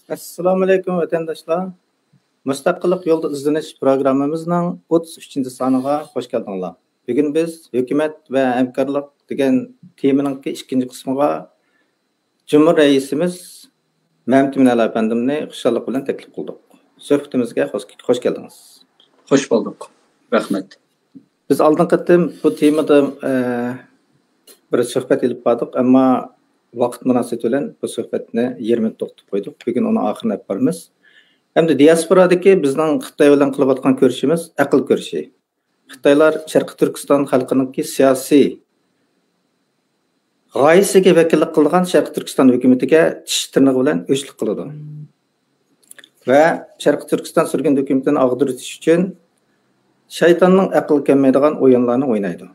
Assalomu alaykum vatandoshlar. Mustaqillik yo'lida izlanish programmamizning 33 soniga xush keldinglar. Bugun biz hukumat va hamkorlik degan temaning ikkinchi qismiga Cumhur raisimiz Mamti Minal efendimni xushallik bilan taklif qildik. Suhbatimizga xush keldingiz. Hoş bulduk. Rahmet. Biz oldin qatim bu temada bir suhbat ilib bordik, ammo vaqt munosabati bilan bu suhbatni 20 minut to'xtatib qo'ydik. Bugun uni oxirini olib boramiz. Hamda diasporadagi bizning Xitoy bilan qilayotgan ko'rishimiz aql ko'rishi. Xitoylar Sharqiy Turkiston xalqininki siyosiy g'oyasiga vakillik qilgan Sharqiy Turkiston hukumatiga tish tirnog'i bilan o'chlik qiladi. Va Sharqiy Turkiston surgun hukumatini og'diritish uchun shaytonning aql kelmaydigan o'yinlarni o'ynaydi.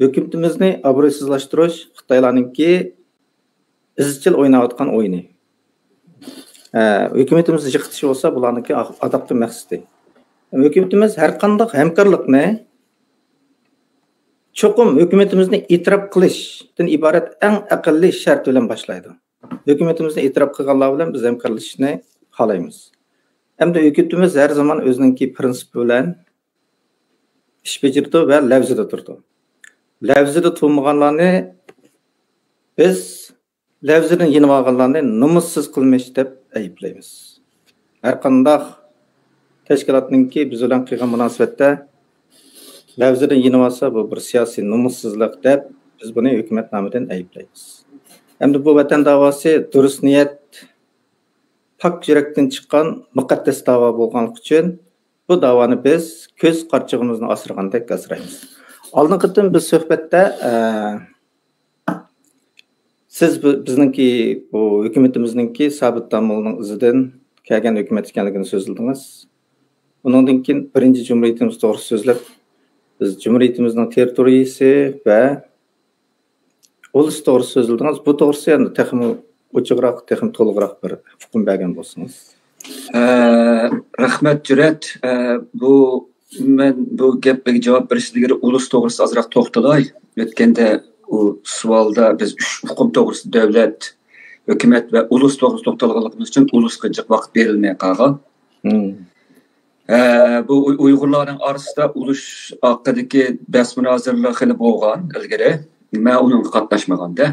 Hukumatimizni obro'sizlashtirish Xitoylarninki izchil o'ynayotgan o'yini. Hukumatimiz yiqitish bo'lsa, bularniki adaptiv maqsadi. Hukumatimiz har qanday hamkorlikni cho'qim hukumatimizni e'tirof qilishdan iborat eng aqlli shart bilan boshlaydi. Hukumatimizni e'tirof qilganlar bilan biz hamkorlashishni xohlaymiz. Hamda hukumatimiz har zaman o'zining prinsipi bilan ish bajardi va lavzida turdi. Lavzida turmaganlarni biz lavzidan yenib olganlarni nomussiz qilmish deb ayblaymiz. Har qanday tashkilotninki biz bilan qilgan munosabatda lavzidan yenib olsa, bu bir siyosiy nomussizlik deb biz buni hukumat nomidan ayblaymiz. Hamda bu vatan davosi durust niyat, pak yurakdan chiqqan muqaddas davo bo'lganligi uchun bu davoni biz ko'z qarchig'imizni asragandek asraymiz. Oldin qatim biz suhbatda siz bizningki bu hukumatimizningki Sabit Damolning izidan kelgan hukumat ekanligini so'zladingiz. Uningdan keyin birinchi jumhuriyatimiz to'g'risida so'zlab, biz jumhuriyatimizning territoriyasi va ulus to'g'risida so'zladingiz. Bu to'g'risida endi texim ochiqroq, texim to'liqroq bir hukm bergan bo'lsangiz. Rahmet Cüret. Men bu gapga javob berish ilgari ulus to'g'risida ozroq to'xtalay. O'tganda u savolda biz hukum to'g'risida davlat, hukumat va ulus to'g'risida to'xtalganligimiz uchun ulusga jiq vaqt berilmay qolgan. Bu Uyg'urlarning orasida ulus haqidagi bahs munozaralar xili bo'lgan ilgari. Men unga qatnashmaganda.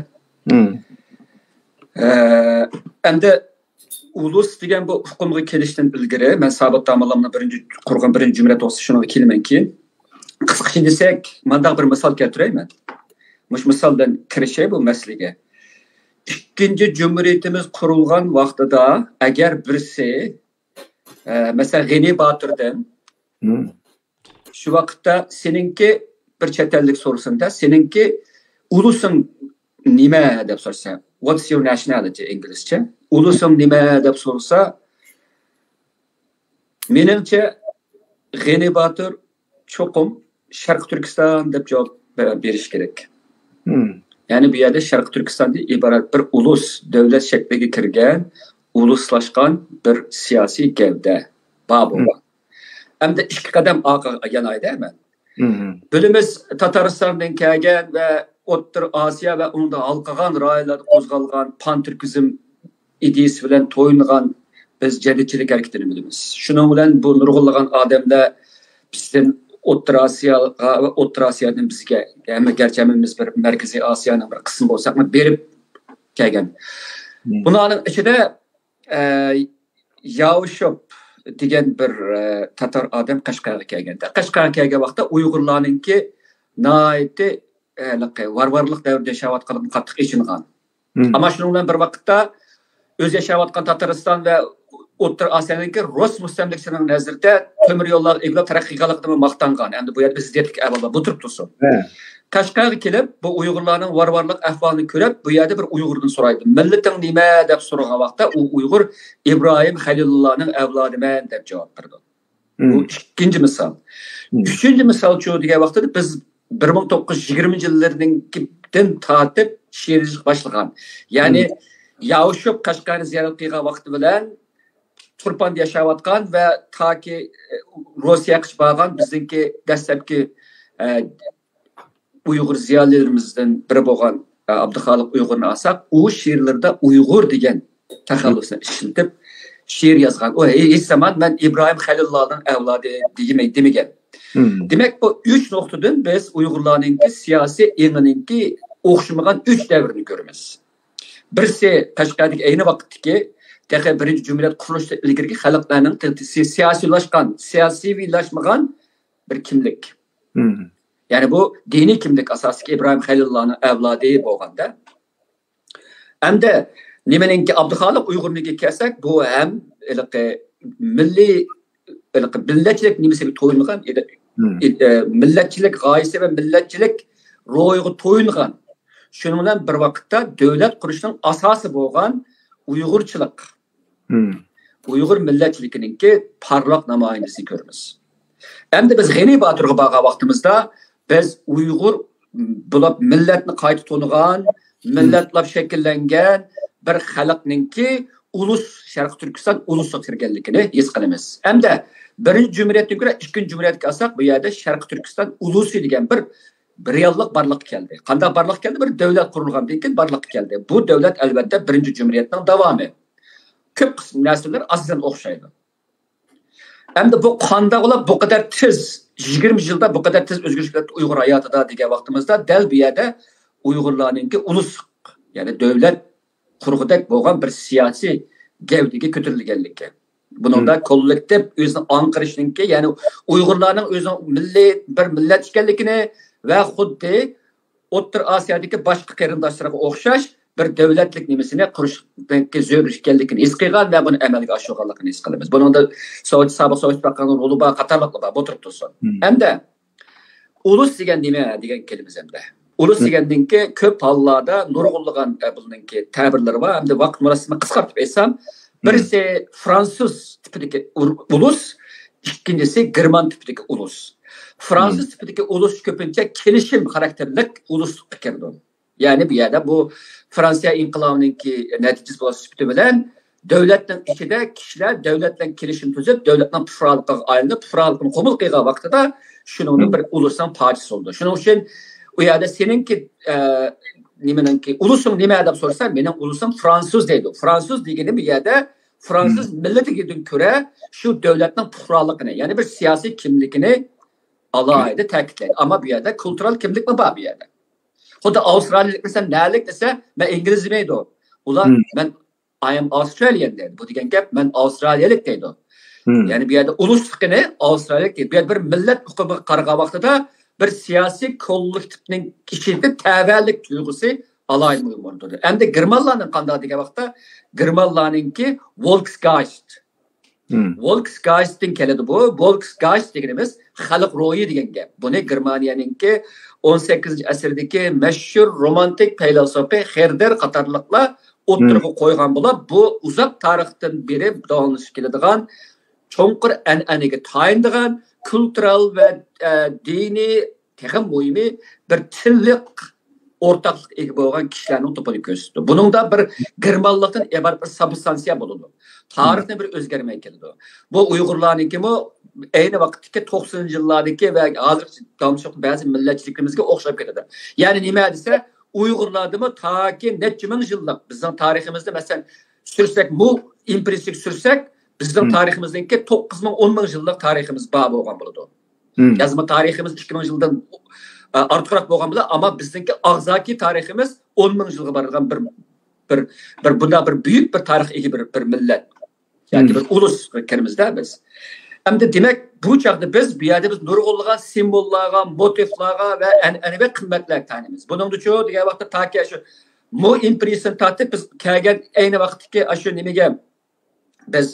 Endi ulus degan bu hukmga kelishdan ilgari men Sabit Damollarni qurgan birinchi jumla to'g'risida shuni kelmanki, qisqacha desak, mendaq bir misol keltirayman. Mush misoldan kirishay bu masalaga. İkinci Cumhuriyetimiz kurulgan vaqtida agar birisi mesela G'ani Botirdan shu vaqtda seninki bir chet ellik so'rasanda, seninki ulusing nima deb so'rasa, what's your nationality inglizcha? Ulusing nima deb so'rasa, menimcha G'ani Botir cho'qim Sharq Turkiston deb javob berish kerak. Yani bu yerde Sharq Turkistonda iborat bir ulus, davlat shakliga kirgan, uluslashgan bir siyosiy gavda bor bo'lgan. Hamda ikki qadam orqaga yanaydi hemen. Bilimiz Tataristondan kelgan va O'rta Osiyo va unda halqagan rayonlarda qo'zg'algan pan-turkizm ideyasi bilan to'yingan biz jadidchilik harakatini bilamiz. Shuning bilan bu nurg'unlagan odamlar bizdan O'rta Osiyodan bizga, yani gerçekimiz bir Merkezi Asya'nın bir kısmı olsak mı berip kelgan. Bunun içinde Yavuşov degan bir Tatar adam Qashqarga kelganda. Qashqarga kelgan vaqtda Uyg'urlarninki naiti varvarlik davrida yashayotganini qattiq eshitgan. Ammo shuning bilan bir vaqtda o'z yashayotgan Tatariston va O'rta Osiyoninki Rus mustamlikasining nazarida temir yo'llar eglab taraqqiy qilganligini maqtangan. Endi bu yerda biz zidlik avvalda bu turib tursin. Qashqarga kelib, bu Uyg'urlarning varvarlik ahvolini ko'rib, bu yerda bir Uyg'urdan so'raydi. Millating nima deb so'ragan vaqtda u Uyg'ur İbrahim Halilullohning avlodiman deb javob berdi. Bu ikkinchi misol. Uchinchi misol shu degan vaqtda biz 1920-yillardan tortib she'r boshlagan. Ya'ni Yavuşov Qashqarni ziyorat qilgan vaqti bilan Turpan yaşayotgan ve ta ki Rusya'ya çıkmagan bizimki dastlabki Uyghur ziyolilarimizdan biri bo'lgan Abduxoliq Uyg'urni alsak, u she'rlarda Uyg'ur degan taxallusni ishlatib she'r yazgan. O hech zaman men İbrahim Halilullohning avlodi demagan. Demek bu 3 noktadan biz Uyg'urlarninki siyosiy engininki o'xshamagan 3 davrni ko'ramiz. Birisi Qashqardagi ayni vaqtdagi Texi birinchi Cumhuriyet kuruluşda ilgirki xalqlarning siyosiylashgan, siyosiylashmagan bir kimlik. Yani bu dini kimlik asosiga İbrahim Halilullohning avlodi bo'lganda. Hamda nimaninki Abduxoliq Uyg'urnikiga kelsak, bu ham milliy millatchilik nimasiga to'yilgan edi. Millatchilik g'oyasi va millatchilik ro'yiga to'yilgan. Shuning bilan bir vaqtda davlat qurishning asosi bo'lgan Uyg'urchilik. Uyg'ur millatchiligininki parlaq namoyandasi ko'ramiz. Endi biz G'ani Boturga borgan vaqtimizda biz Uyg'ur bo'lib millatni qayta to'nigan, millatlab shakllangan bir xalqninki ulus Sharq Turkiston ulusiga kirganligini his qilamiz. Hamda birinchi Cumhuriyetdan ko'ra ikkinchi Cumhuriyetga olsak, bu yerda Sharq Turkiston ulusi degan bir reallik barliq keldi. Qanday barliq keldi? Bir davlat qurilgandan keyin barliq keldi. Bu davlat albatta birinchi Cumhuriyetning davomi. Ko'p qism narsalar azdan o'xshaydi. Hamda bu qanday bo'lib bu qadar tez 20 yilda bu qadar tez o'zgarishlar Uyg'ur hayotida degan vaqtimizda dal bu yerda Uyg'urlarninki ulus, ya'ni davlat qurg'udak bo'lgan bir siyosiy gavdaga ko'tarilganligi. Buningda kollektiv o'zini anqirishninki, ya'ni Uyg'urlarning o'zini milliy bir millat ekanligini va xuddi O'rta Osiyodagi boshqa qarindoshlariga o'xshash bir davlatlik nimasini qurishga zo'r ekanligini his qilgan va buni amalga oshirganligini his qilamiz. Buningda sobiq Sovet baqqani roli bor, qatorliqlar bor, o'tirib tursin. Hamda ulus degan nima degan kelimiz hamda. Ulus degandan-ki ko'p hollarda nurg'unlagan buningki ta'birlari bor. Hamda vaqt murosasini qisqartib aytsam, birisi Fransuz tipidagi ulus, ikkinchisi German tipidagi ulus. Fransuz tipidagi ulus ko'pincha kelishim xarakterlik ulusga kirdi. Ya'ni bu yerda bu Fransiya inqilobininki natijasi bo'lib bilan davlatning ichida kishilar davlat bilan kelishim tuzib, davlatning fuqaroligiga aylanib, fuqarolikni qabul qilgan vaqtida shuning bir ulusning parchasi bo'ldi. Shuning uchun u yerda seninki nimaniki ulusing nima deb so'rasa, mening ulusum Fransuz deydi. Fransuz degani bu yerda Fransuz millatiga ko'ra shu davlatning fuqaroligini, ya'ni bir siyosiy kimligini alohida ta'kidlaydi. Ammo bu yerda kultural kimlik mi bor bu yerda? Xuddi Avstraliyalik desa, nalik desa, men ingliz demaydi. Ular men I am Australian deydi. Bu degan gap men Avstraliyalik deydi. Ya'ni bu yerda ulusligini Avstraliyalik deydi. Bu yerda bir millat huquqiga qaragan vaqtida bir siyosiy kollektivning kishida tavallik tuyg'usi alohida bo'ldi. Endi Germanlarning qanday degan vaqtda Germanlarningki Volksgeist. Volksgeist'in keladi bu. Volksgeist deganimiz xalq ro'yi degan gap. Buni Germaniyaninki 18-asrdagi mashhur romantik filosofi Herder qatorliqlar o'tirib qo'ygan bo'lib, bu uzoq tarixdan beri davomlashib keladigan cho'nqir an'anaga tayindigan kultural va diniy texim muhimi bir tillik o'rtaqlik ega bo'lgan kishilarning to'planib ko'rsatdi. Buningda bir germanlikdan iborat bir substansiya bo'ladi. Tarixni bir o'zgarmay keldi. Bu Uyg'urlarnikimi ayni vaqtdagi 90-yillardagi va hozir damshiq ba'zi millatchiligimizga o'xshab ketadi. Ya'ni nima desa, Uyg'urlardimi toki necha ming yillik bizning tariximizda masalan sursak, bu impressik sursak, bizning tariximizdagi 9 ming 10 ming yillik tariximiz bor bo'lgan bo'ladi. Yazma tariximiz 2000 yildan ortiqroq bo'lgan bo'ladi, ammo bizningki og'zaki tariximiz 10 ming yilga borgan bir bunda bir buyuk bir tarix ega bir millat. Yani bir ulus ekanimizda biz. Hamda demak, bu chaqda biz bu yerda biz nurg'unlagan simvollarga, motivlarga va an'anaviy qimmatlarga tanimiz. Buning uchun degan vaqtda toki shu mu impressni tatib biz kelgan ayni vaqtdagi shu nimaga biz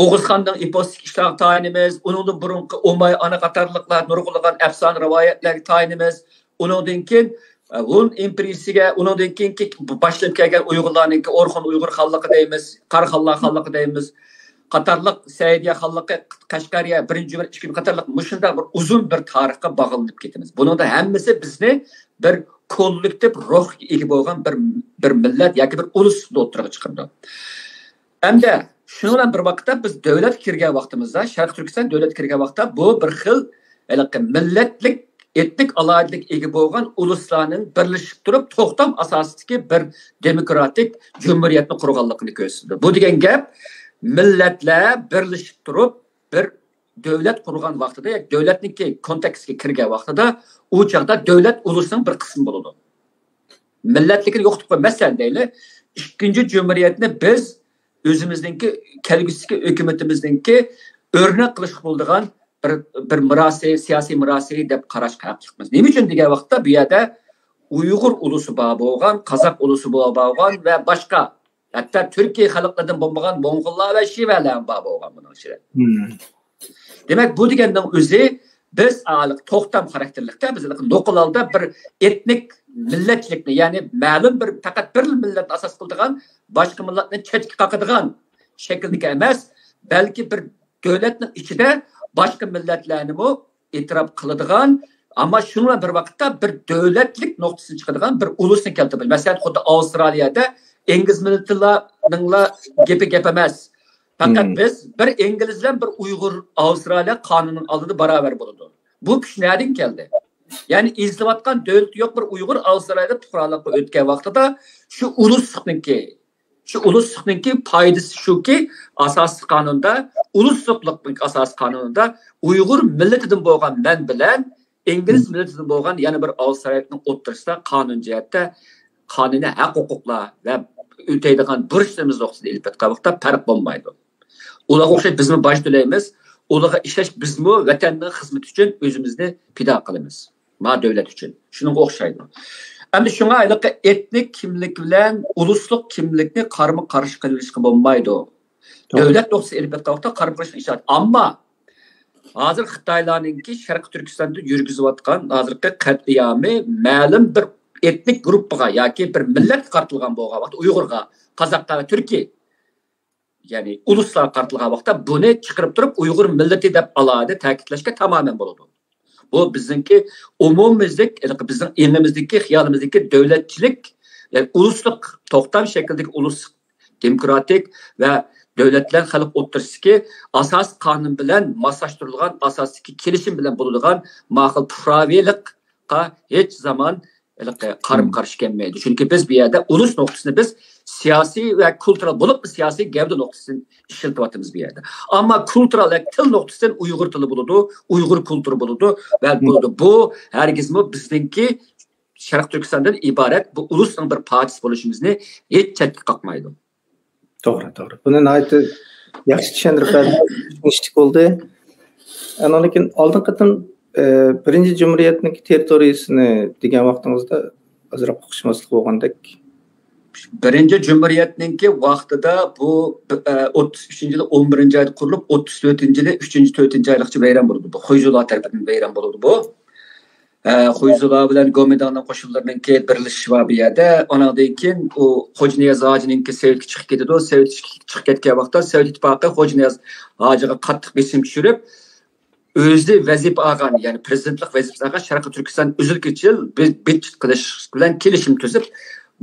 Oğuzxonning epostik ishlarga tanimiz, uningdan burunqi O'may ana qatorliqlar nurg'unlagan afsona rivoyatlarga tanimiz. Uningdan keyin Hun impressiga, uningdan keyinki boshlab kelgan Uyg'urlarning Orxon Uyg'ur xalqi deymiz, Qarxonlar xalqi deymiz. Qatarliq Saidiya xalqi, Qashqariya, birinchi bir ikkinchi qatarliq mushunda bir uzun bir tarixga bog'lanib ketamiz. Buningda hammasi bizni bir kollektiv ruh ega bo'lgan bir millat yoki bir ulus o'tirib chiqardi. Hamda shuni bilan bir vaqtda biz davlat kirgan vaqtimizda, Sharq Turkiston davlat kirgan vaqtda bu bir xil millatlik etnik alohidalik ega bo'lgan uluslarning birlashib turib to'xtam asosidagi bir demokratik jumhuriyatni qurganligini ko'rsatdi. Bu degan gap millatlar birlashib turib bir davlat qurgan vaqtida, davlatniki kontekstga kirgan vaqtida u chaqda davlat ulusning bir qismi bo'ladi. Millatlikni yo'qitib qo'ymasdan deyli, ikkinchi jumhuriyatni biz o'zimizningki kelgusi hukumatimizningki o'rnak qilish bo'ladigan bir mirasi, siyosiy mirasi deb qarashga haqliqmiz. Nima uchun degan vaqtda bu yerda Uyg'ur ulusi bor bo'lgan, Qozoq ulusi bor bo'lgan va boshqa hatto Turkiya xalqlaridan bo'lmagan Mo'ng'ullar va Shivalar bor bo'lgan buning ichida. Demak, bu deganning o'zi biz to'xtam xarakterlikda biz lokalda bir etnik millatchilikni, ya'ni ma'lum bir faqat bir millat asos qiladigan, boshqa millatni chetga qoqadigan shakldagi emas, balki bir davlatning ichida boshqa millatlarni mu e'tirof qiladigan, ammo shunga bir vaqtda bir davlatlik nuqtasidan chiqadigan bir ulusni keltirib. Masalan, xuddi Avstraliyada ingliz millatlarning gap emas. Fakat biz bir İngilizler bir Uygur Avustralya kanunun alıdı beraber bulundu. Bu kuş nereden geldi? Yani izlevatkan devlet yok bir Uygur Avustralya'da tuğralıkla ötken vaxtada şu ulusluknunki paydası şu ki asas kanunda, uluslukluqning asas kanununda Uygur milletinden boğan men bilen İngiliz milletinden boğan yani bir Avustralya'nın oturuşta kanun cihette kanuni hak hukukla ve öteydiğen burçlarımız noqtasida elbet qabıqda farq bo'lmaydi. Ularga o'xshab bizmi bosh to'laymiz, ularga ishlash bizmi vatanning xizmati uchun o'zimizni fido qilamiz. Ma davlat uchun. Shunga o'xshaydi. Endi shunga ayliq etnik kimlik bilan ulusluq kimlikni qarama-qarshi qilishga bo'lmaydi. Davlat noqtasida elbet qabıqda qarama-qarshi ishlat. Ammo hozir Xitoylarningki Sharq Turkistonda yurgizayotgan hozirgi qatliyomi ma'lum bir etnik gruppaga yoki bir millat qartilgan bo'lgan vaqt Uyg'urga, Qozoqqa va Turkiya yani uluslar qartilgan vaqtda buni chiqarib turib Uyg'ur millati deb alohida ta'kidlashga tamamen bo'ladi. Bu bizninki umumimizlik, bizning ilmimizdagi, xiyolimizdagi davlatchilik, yani ulusluq to'xtam shaklidagi ulus demokratik va davlatlar xalq o'tirisidagi asos qonun bilan moslashtirilgan asosdagi kelishim bilan bo'ladigan ma'qul puhraviylikqa hech zaman qarama-qarshi kelmaydi. Chunki biz bu yerda ulus noktasını biz siyasi ve kültürel bulup siyasi gavda noktasını işletyapmiz bu yerda. Ama kültürel ve til noktasından Uygur tili buludu, Uygur kültürü buludu ve buludu. Bu herkesmi bizninki Sharq Turkistondan ibaret bu ulusning bir partisi bo'lishimizni hech chetga qoqmaydi. To'g'ri. Buni aytdi yaxshi tushuntirib berdik bo'ldi. Lekin oldin qatim birinchi jumhuriyatning territoriyasini degan vaqtimizda ozroq uqishmaslik bo'lgandek. Birinchi jumhuriyatningki vaqtida bu 33-yili 11-oyda qurilib 34-yili 3-4 oylikcha bayram bo'ldi. Bu Xo'jzo'lar tarafidan bayram bo'ldi bu. Xo'jzo'lar bilan Gomedanning qo'shinlarininki birlashish va bu yerda ondan keyin u Xo'janiyaz hojininki Sovetga chiqib ketdi. Sovet chiqib ketgan vaqtda Sovet ittifoqi Xo'janiyaz hojiga qattiq besim tushirib o'zi vazif olgan, ya'ni prezidentlik vazifasi olgan Sharq Turkiston uzilkichil bet qilish bilan kelishim tuzib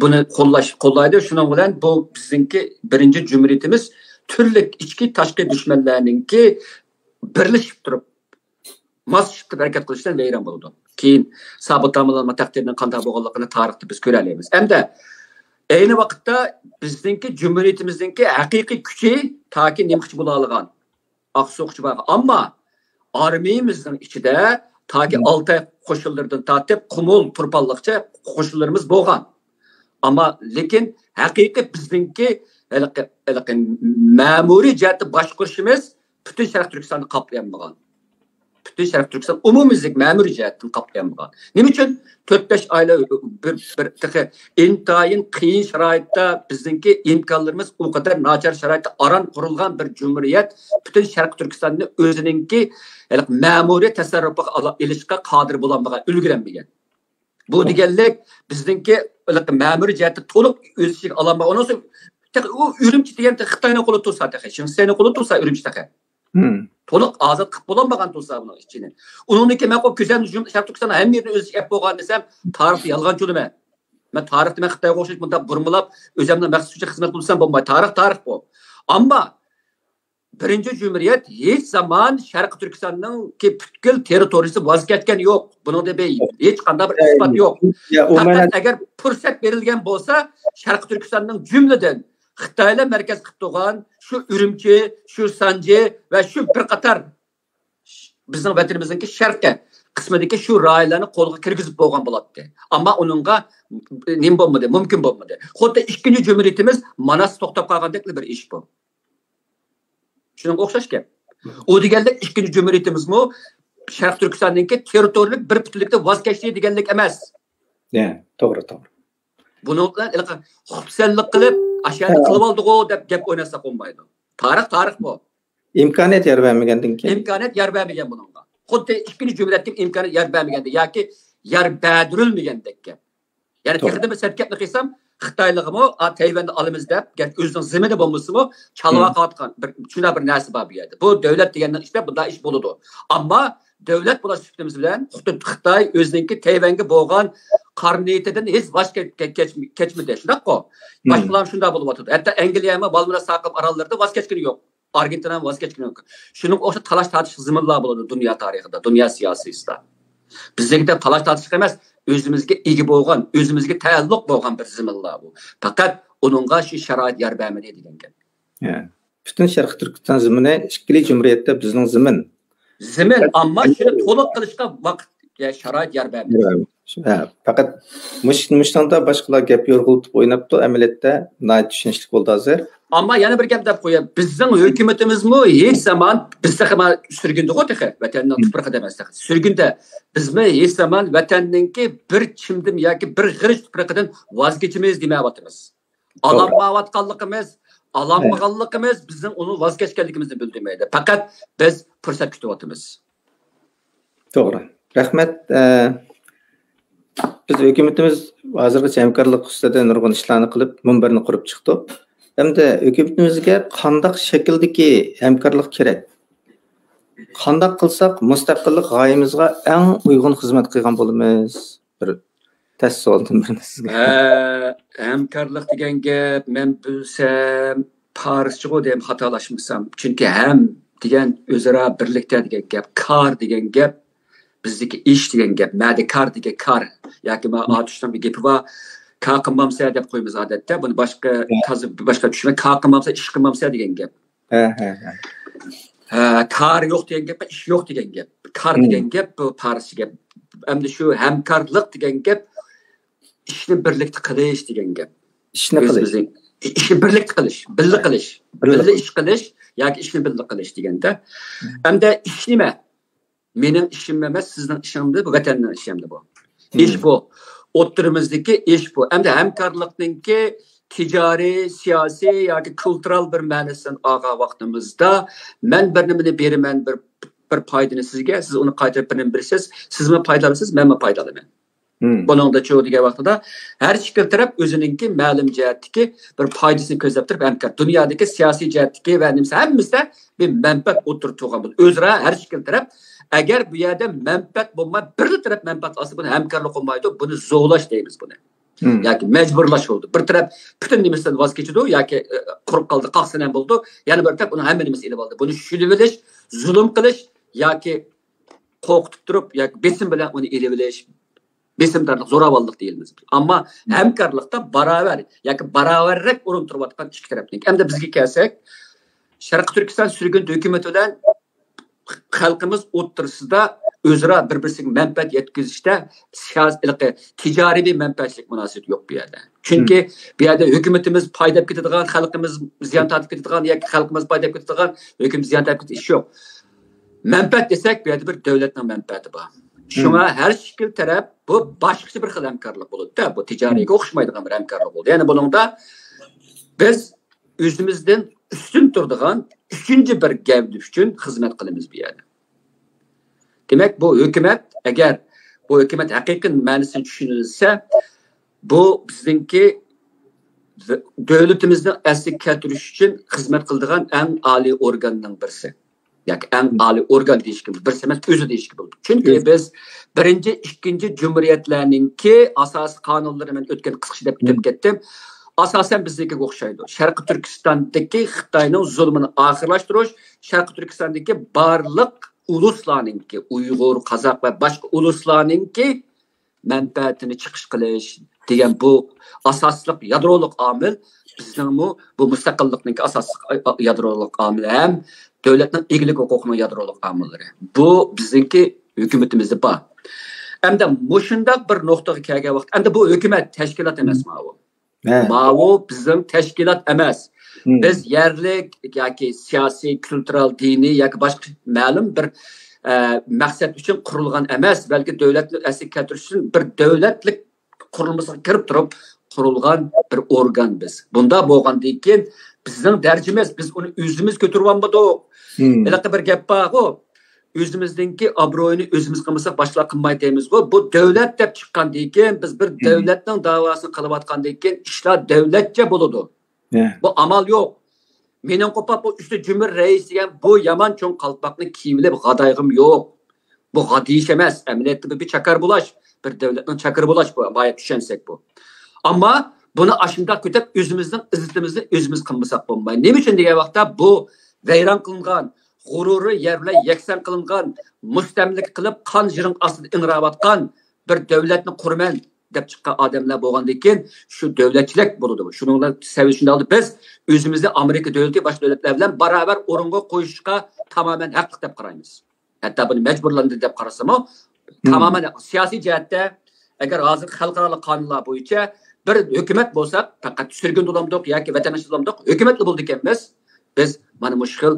buni qo'llaydi. Shuning bilan bu bizninki birinchi jumhuriyatimiz turli ichki tashqi dushmanlarninki birlashib turib moslashib harakat qilishdan bayram bo'ldi. Keyin sabotamalama taqdirning qanday bo'lganligini tarixda biz ko'ra olamiz. Hamda ayni vaqtda bizninki jumhuriyatimizningki haqiqiy kuchi toki nimqchi bo'la olgan aqsoqchi bor. Ammo armiyamizning ichida toki Altay qo'shinlaridan tortib Qumul turpanliqcha qo'shinlarimiz bo'lgan. Ama lekin haqiqiy bizninki ma'muriy jihatda boshqarishimiz butun Sharq Turkistonni qoplayolmagan. Butun Sharq Turkiston umumiylik ma'muriy jihatdan qoplayolmagan. Nima uchun 4-5 oylar bir intayin qiyin sharoitda bizninki imkonlarimiz u qadar nachar sharoitda aran qurilgan bir jumhuriyat butun Sharq Turkistonni o'zininki ma'muriy tasarrufiga olishga qodir bo'lmagan, ulgurmagan. Bu deganlik bizninki ma'muriy jihatda to'liq o'sishga ololmagan. Ondan so'ng u Urumchi degan Xitoyning qo'li tursa, Shinxonning qo'li tursa Urumchi taqa. To'liq ozod qilib bo'lmagan tursa buni ichini. Uningki men qo'p ko'zam Sharq Turkiston ham yerda o'ziga gap bo'lgan desam, tarix yolg'onchilimi? Men tarixni men Xitoyga o'xshash bunda burmilab o'zimni maqsad uchun xizmat qilsam bo'lmaydi. Tarix bu. Ammo birinchi jumhuriyat hech zaman Sharq Turkistonning butkul territoriyasi voz kechgan yo'q. Buningda hech qanday bir isbot yo'q. Faqat agar fursat berilgan bo'lsa, Sharq Turkistonning jumladan Xitoylar markaz qilib turgan shu Ürümçi, shu Sanji va shu bir qator bizning vatanimizdagi sharqqa qismidagi shu rayonlarni qo'lga kirgizib bo'lgan bo'ladi. Ammo uningga nim bo'lmadi, mumkin bo'lmadi. Xuddi ikkinchi jumhuriyatimiz Manas to'xtab qolgandek bir ish bu. Shunga o'xshash gap. U deganda ikkinchi jumhuriyatimizmi Sharq Turkistondagi territoriyalik bir butunlikda voz kechdi deganlik emas. To'g'ri. Buni bilan xursandlik qilib, ashani qilib oldi-ku deb gap o'ynasa bo'lmaydi. Tarix bu. İmkoniyat yer bermagandan keyin. İmkoniyat yer bermagan buningga. Xuddi ikkinchi jumhuriyatga imkoniyat yer bermaganda yoki yer berdirilmagandek gap. Ya'ni texnikada bir serkatni qilsam, Xitoyligimi Tayvanni olamiz deb, o'zining zimini bo'lmasimi, chalva qotgan shunday bir narsa bor bu yerda. Bu davlat deganning ishda bunday ish bo'ladi. Ammo davlat bo'lish fikrimiz bilan Xitoy o'zininki Tayvanga bo'lgan qarniyatidan hech voz kechmadi. Shundaqmi? Boshqalar shunday bo'lib o'tadi. Hatto Angliya ham Balmora Saqib orollarida voz kechgani yo'q. Argentina voz kechgani yo'q. Shuning o'xshash talash tortish ziminlar bo'ladi dunyo tarixida, dunyo siyosatida. Bizlikda talash tortish emas, o'zimizga ega bo'lgan, o'zimizga taalluq bo'lgan bir ziminlar bu. Faqat uningga shu sharoit yer bermadi degan gap. Butun Sharq Turkiston zimini ikkili jumhuriyatda bizning zimin. Ammo shuni to'liq qilishga vaqt sharoit yer bermadi. Faqat mushunda boshqalar gap yo'rg'iltib o'ynabdi, amaliyotda noy tushunishli bo'ldi hozir. Ammo yana bir gap deb qo'yay. Bizning hukumatimizmi hech zaman bizda ham surgunda qo'ydi, vatanning tuprog'i emasdi. Surgunda bizmi hech zaman vatanninki bir chimdim yoki bir g'irish tuprog'idan voz kechimiz demayapmiz. Alanmaganligimiz bizning uni voz kechganligimizni bildirmaydi. Faqat biz fursat kutyapmiz. To'g'ri. Rahmat. Biz hukumatimiz hozirgacha hamkorlik ustida nurg'un ishlarni qilib, munbarni qurib chiqdi. Hamda hukumatimizga qanday shakldagi hamkorlik kerak? Qanday qilsak mustaqillik g'oyamizga eng uyg'un xizmat qilgan bo'lamiz? Bir tasavvurdan birni sizga. Hamkorlik degan gap men bilsam Parischa deb xatolashmasam, chunki ham degan o'zaro birlikda degan gap, kar degan gap bizdeki ish degan gap, ma'da kar degan kar yoki ma atishdan bir gapi bor. Ka qilmamsa deb qo'yamiz odatda. Buni boshqa tushunma, ka qilmamsa ish qilmamsa degan gap. Kar yo'q degan gap, ish yo'q degan gap. Kar degan gap bu Parischa gap. Hamda shu hamkorlik degan gap ishni birlikda qilish degan gap. Ishni birlikda qilish, birlik qilish, birlik ish qilish yoki ishni birlik qilish deganda. Hamda ish nima? Mening ishim emas, sizning ishingdir, bu vatanning ishimdir bu. Ish bu. O'ttirimizdagi ish bu. Hamda hamkorlikninki ticari, siyosiy yoki kultural bir ma'nosini olgan vaqtimizda men bir nimani beraman, bir foydani sizga, siz uni qaytarib birini berasiz, sizmi foydalanasiz, menmi foydalanaman. Buningda cho'g' degan vaqtida har ikki taraf o'zininki ma'lum jihatdagi bir foydasini ko'zlab turib hamkor. Dunyodagi siyosiy jihatdagi va nimasi hammasida bir manfaat o'tirib turgan bo'ladi. O'zaro har ikki taraf agar bu yerda manfaat bo'lmay, bir taraf manfaat olsa buni hamkorlik qilmaydi, buni zo'rlash deymiz buni. Yoki majburlash bo'ldi. Bir taraf butun nimasidan voz kechdi yoki qurib qoldi, qaqsan ham bo'ldi. Yana bir taraf uni hamma nimasi ilib oldi. Buni shulib olish, zulm qilish yoki qo'rqitib turib yoki besim bilan uni ilib olish, besimdorlik, zo'ravonlik deyilmiz. Ammo hamkorlikda barobar yoki barobarrak o'rin turayotgan ikki tarafning. Hamda bizga kelsak, Sharq Turkiston surgun hukumati bilan xalqimiz o'ttirisida o'zaro bir-birisiga manfaat yetkazishda siyosiy, tijoriy bir manfaatlik munosabat yo'q bu yerda. Chunki bu yerda hukumatimiz foydab ketadigan, xalqimiz ziyon tortib ketadigan yoki xalqimiz foydab ketadigan, hukumat ziyon tortib ketadigan ish yo'q. Manfaat desak, bu yerda bir davlatning manfaati bor. Shunga har shekil taraf bu boshqacha bir xil hamkorlik bo'ladi-da, bu tijoriyga o'xshamaydigan bir hamkorlik bo'ldi. Ya'ni buningda biz o'zimizdan ustun turadigan üçüncü bir gavdi uchun xizmat qilamiz bu yerda. Demak, bu hukumat, agar bu hukumat haqiqiy ma'nosini tushunilsa, bu bizningki davlatimizni asli keltirish uchun xizmat qiladigan eng oliy organning birisi. Yoki eng oliy organ deyishimiz, birisi emas, o'zi deyishga bo'ladi. Chunki biz birinchi, ikkinchi jumhuriyatlarningki asosiy qonunlari men o'tgan qisqacha deb o'tib ketdim. Asasen bizdeki o'xshaydi. Sharq Turkistondagi Xitoyning zulmini oxirlashtirish, Sharq Turkistondagi barliq uluslarninki, Uyg'ur, Qozoq va boshqa uluslarninki manfaatini chiqish qilish degan bu asosliq yadroliq omil bizning bu mustaqillikning asosiy yadroliq omili ham davlatning egalik huquqining yadroliq omillari. Bu bizningki hukumatimizda bor. Endi mushundaq bir nuqtaga kelgan vaqt, endi bu hukumat tashkilot emas bu. Bu bizning tashkilot emas. Biz yerlik yoki siyosiy, kultural, diniy yoki boshqa ma'lum bir maqsad uchun qurilgan emas, balki davlatni asl keltirish uchun bir davlatlik qurilmasiga kirib turib qurilgan bir organ biz. Bunda bo'lgandan keyin bizning darajamiz, biz uni o'zimiz ko'tarib olmadik. Bunaqa bir gap bor-ku. O'zimizningki obro'yini o'zimiz qilmasak boshqa qilmaydi deymiz-ku. Bu davlat deb chiqqandan keyin biz bir davlatning da'vosini qilayotgandan keyin ishlar davlatcha bo'ladi. Bu amal yo'q. Mening qo'pab bu üstü cumhur reis degan bu yaman cho'ng qalpoqni kiyimlib g'adayg'im yo'q. Bu g'adish emas, amaliyotda bu bir chakar bulash, bir davlatning chakar bulash bu, bayat tushunsak bu. Ammo buni ashundaq ko'tab o'zimizning izzatimizni o'zimiz qilmasak bo'lmaydi. Nima uchun degan vaqtda bu vayron qilingan, g'ururi yer bilan yaksan qilingan, mustamlik qilib qon jiring ostida ingrayotgan bir davlatni qurman deb chiqqan odamlar bo'lgandan keyin shu davlatchilik bo'ladi bu. Shuninglar savishini oldi biz o'zimizni Amerika davlati boshqa davlatlar bilan barobar o'ringa qo'yishga tamoman haqli deb qaraymiz. Hatto buni majburlandi deb qarasam, tamoman siyosiy jihatda agar hozir xalqaro qonunlar bo'yicha bir hukumat bo'lsa, faqat sürgün dolamdiq yoki vatandosh dolamdiq, hukumatli bo'ldi ekanmiz. Biz mana mushkil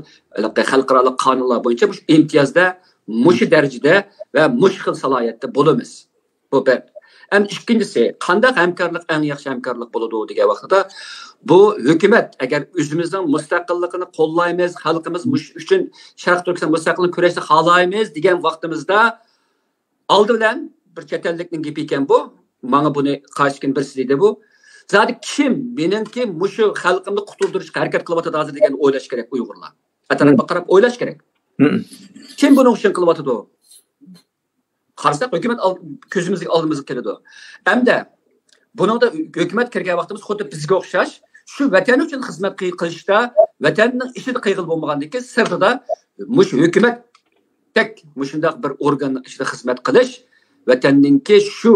xalqaro qonunlar bo'yicha bu imtiyozda, mush darajada va mushkil salohiyatda bo'lamiz. Bu bir. Hem ikincisi, qanday hamkorlik eng yaxshi hamkorlik bo'ladi degan vaqtda bu hukumat agar o'zimizning mustaqilligini qo'llaymiz, xalqimiz uchun Sharq Turkiston mustaqilligini kurashni xohlaymiz degan vaqtimizda oldi bilan bir chet ellikning gapi ekan bu. Menga buni qarshi birisi dedi bu. Zaten kim meningki mushu xalqimni qutuldirishga harakat qilyapti hozir degan o'ylash kerak Uyg'urlar. Atrofga qarab o'ylash kerak. Kim buni uchun qilyapti? Qarsak hukumat ko'zimizga oldimizga keladi. Hamda buningda hukumat kirgan vaqtimiz xuddi bizga o'xshash, shu vatan uchun xizmat qilishda, vatanning ishida qayg'il bo'lmagandan keyin sirtida mush hukumat tek mushundaq bir organ ishida xizmat qilish, vatanninki shu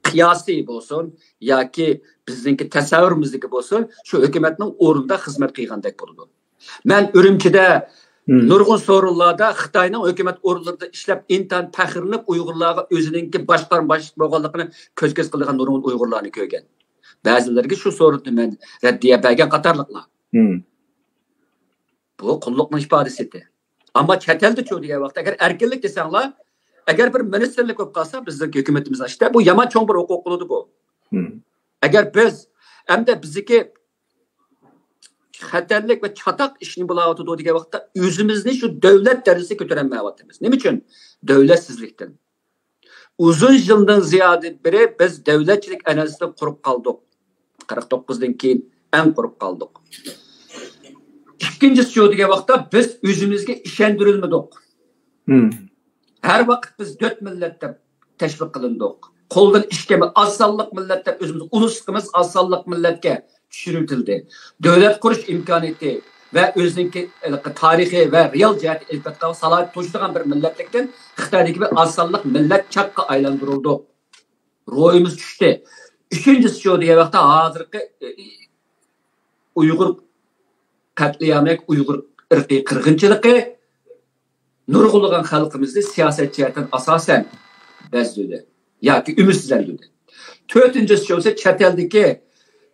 qiyosiy bo'lsin yoki bizningki tasavvurimizdagi bo'lsin, shu hukumatning o'rnida xizmat qilgandek bo'ladi. Men Urumchida nurg'un so'rinlarda Xitoyning hukumat o'rinlarida ishlab intan faxrlanib Uyg'urlarga o'zininki boshqarma bo'lganligini ko'z-ko'z qilgan nurg'un Uyg'urlarni ko'rgan. Ba'zilarga shu so'rinni men raddiya bergan qatorliqlar. Bu qulluqning ifodasi. Ammo chet elda degan vaqt agar erkinlik desanglar, agar bir ministerlik bo'lib qolsa bizning hukumatimizda işte bu yomon cho'ng bir huquq bo'ladi bu. Agar biz hamda bizniki xatarlik va chatoq ishni bo'layotdi degan vaqtda o'zimizni shu davlat darajasiga ko'tarolmayapmiz. Nima uchun? Davlatsizlikdan. Uzun yildan ziyodi biri biz davlatchilik an'anasida qurib qoldik. 49dan keyin eng qurib qoldik. Ikkinchisi shu degan vaqtda biz o'zimizga ishontirilmadik. Her vaqt biz 4 millat deb tashviq qilindik. Qo'ldan ish kelmay oz sonliq millat deb o'zimiz ulusligimiz oz sonliq millatga tushiritildi. Davlat qurish imkoniyati va o'zining tarixiy va real jihati albatta salohiyat to'shdigan bir millatlikdan Xitoydagi bir oz sonliq millat chaqqa aylantirildi. Ro'yimiz tushdi. Uchinchisi shu degan vaqtda hozirgi Uyg'ur qatliamlik, Uyg'ur irqiy qirg'inchiligi nurg'ulg'an xalqimizni siyosat jihatdan asosan bezdirdi yoki ümidsizlantirdi. To'rtinchisi esa chet eldagi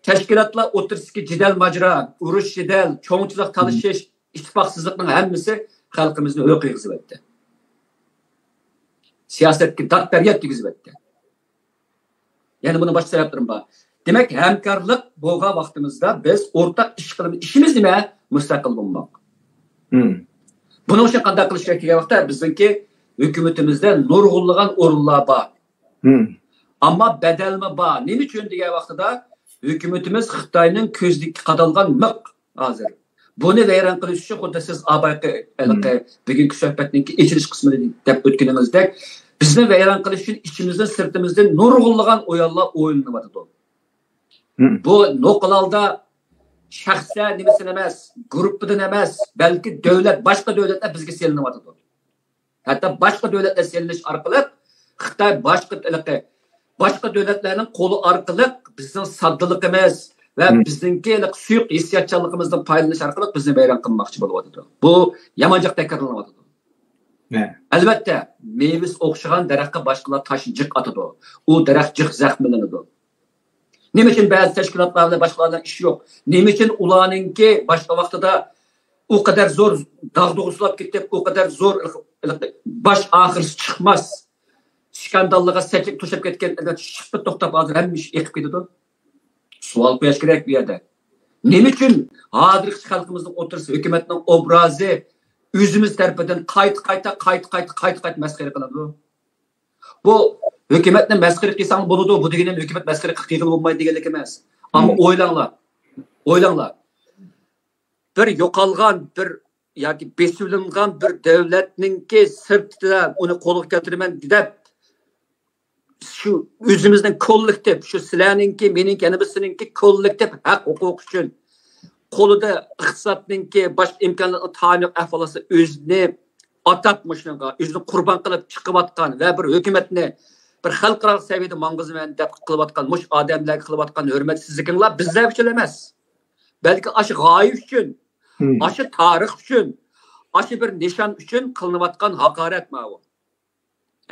tashkilotlar o'rtasidagi jidal majra, urush jidal, cho'ngchilik talashish, ittifoqsizlikning hammasi xalqimizni o'qiyg'izib o'tdi. Siyosatga dardbaryat tegizib o'tdi. Ya'ni buni boshqa sabablarim bor. Demak, hamkorlik bo'lgan vaqtimizda biz o'rtaq ish qilamiz. Ishimiz nima? Mustaqil bo'lmoq. Buning uchun qanday qilish kerak degan vaqtda bizningki hukumatimizda nurg'unlagan o'rinlar bor. Ammo badalmi bor. Nima uchun degan vaqtida hukumatimiz Xitoyning ko'zlikka qadalgan miq hozir. Buni vayron qilish uchun xuddi siz abayqi bugungi suhbatning ichilish qismida deb o'tganimizdek bizni vayron qilish uchun ichimizdan sirtimizdan nurg'unlagan o'yinlar o'yinlanadi. Bu noqalalda shaxslar nimasi emas, guruhdan emas, balki davlat, boshqa davlatlar bizga selinyapti. Hatto boshqa davlatlar selinish orqali Xitoy boshqa davlatlarning qo'li orqali bizning soddaliqimiz ve bizninki suyuq hissiyatçanlığımızdan paylanış arkalık bizni beyran kılmakçı buluyordu. Bu yamancak tekrarlanmadı. Elbette meyvis okşagan derekka başkalar taşı cık atıdı. O derek cık zahmelenidi. Nime için bazı teşkilatlarla başkalardan iş yok. Nime için ulanınki başka vaktada o kadar zor dağ doğusulap gitti, o kadar zor baş ahırsı çıkmaz. Skandallığa seçip tuşup ketken çıkıp toktap hazır hem iş ekip gidiyordu. Sual koyaş gerek bir yerde. Nime için hadırıkçı halkımızın otursa hükümetin obrazı yüzümüz tarafından kayıt meskheri kılındı. Bu hükümetin meskheri kıysan buludu. Bu degenen hükümet meskheri kıyıl olmayı degenlik emas. Ama oylanlar. Bir yokalgan, bir yani besilingan bir devletninki sırtida onu koluq getirmen dep şu yüzümüzden kollektif, şu silaninki, meninki, enebisininki kollektif hak hukuk için kolida iqtisodninki boshqa imkonlarni ta'minot ahvolasi o'zini atatmışlığa, o'zini qurban qilib chiqayotgan va bir hukumatni bir xalqaro saviyada mang'izman deb qilayotgan mush odamlarga qilayotgan hurmatsizliklar bizlar uchun emas. Balki aşı g'oyib uchun, aşı tarix uchun, aşı bir nishon uchun qilinayotgan haqorat bu.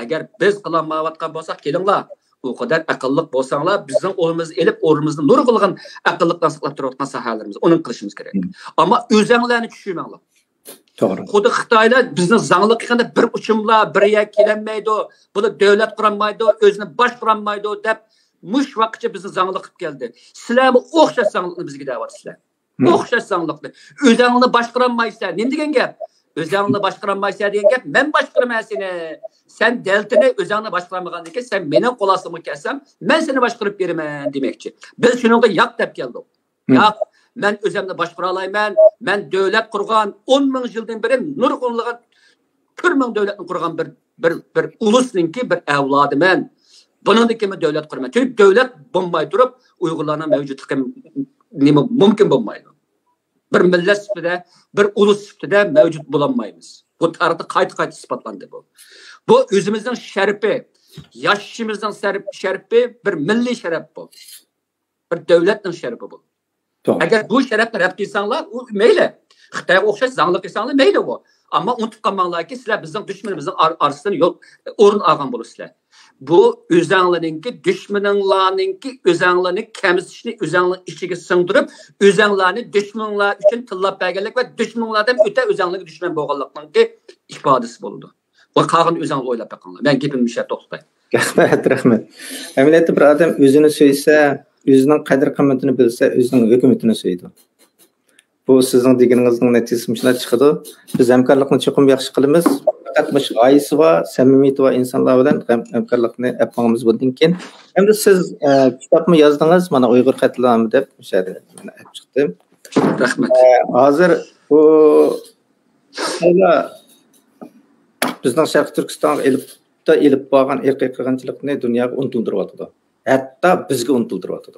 Agar biz qilmayotgan bo'lsak, kelinglar. O kadar akıllık bolsanglar bizning o'rnimizni elib o'rnimizni nur qilgan akıllıkdan saqlab turayotgan sahalarimiz onun qilishimiz kerak. Ama o'zinglarni tushunmanglar. To'g'ri. Xuddi Xitoylar bizni zanglik qilganda bir uchumlar bir yak kelinmaydi, bular davlat qurolmaydi, o'zini bosh qurolmaydi deb mush vaqtcha bizni zanglik qilib keldi. Sizlar bu o'xshash zanglikni bizga da'vatsizlar. O'xshash zanglikni. O'zingni bosh qurolmaysan, nima degan gap? O'zingni bosh qurolmaysan degan gap, men bosh quraman seni. Sen deltini o'zingni boshqarmagandan keyin sen mening qo'lasimga kelsam, men seni boshqarib beraman demoqchi. Biz shunga yo'q deb keldik. Yo'q, men o'zimni boshqara olmayman. Men davlat qurgan 10 ming yildan beri nurg'unlagan 1 ming davlatni qurgan bir ulusninki bir avlodiman. Bundan keyin men davlat quraman. Chunki davlat bo'lmay turib, Uyg'urlarning mavjudligi nima mumkin bo'lmaydi. Bir millat sifatida, bir ulus sifatida mavjud bo'lolmaymiz. Bu tarixda qayta isbotlandi bu. Bu özümüzün şerefi, yaşımızın şerefi bir milli şeref bu. Bir devletin şerefi bu. Eğer bu şerefle rap insanlar, meyle. Xitay'a okşaş zanglık insanlar meyle bu. Ama unutup kalmanlar ki sizler bizim düşmanımızın arasını yok, orun ağam bulur sizler. Bu özanlarınki, düşmanlarınki özanlarını kemisini özanların içine sığdırıp, özanlarını düşmanlar için tıllap belgelik ve düşmanlardan öte özanlığı düşman boğalıklarının ki ifadesi bulundu. O qağın özünü oylab baxanlar. Men gepimni şart to'xtatay. Rahmat. Amaliyotda bir odam o'zini so'ysa, o'zining qadr-qimmatini bilsa, o'zining hukumatini so'ydi. Bu sizning deganingizning natijasi shunday chiqadi. Biz hamkorlikni cho'qim yaxshi qilamiz. Faqat mush g'oyasi va samimiyati va insonlar bilan hamkorlikni yapmamiz bundan keyin. Endi siz kitobni yozdingiz, mana Uyg'ur qatlami deb o'shada mana olib chiqdim. Rahmat. Hozir bu bizning Sharq Turkistonga elib borgan irqiy qirg'inchilikni dunyoga unuttirib hatto bizga unuttirib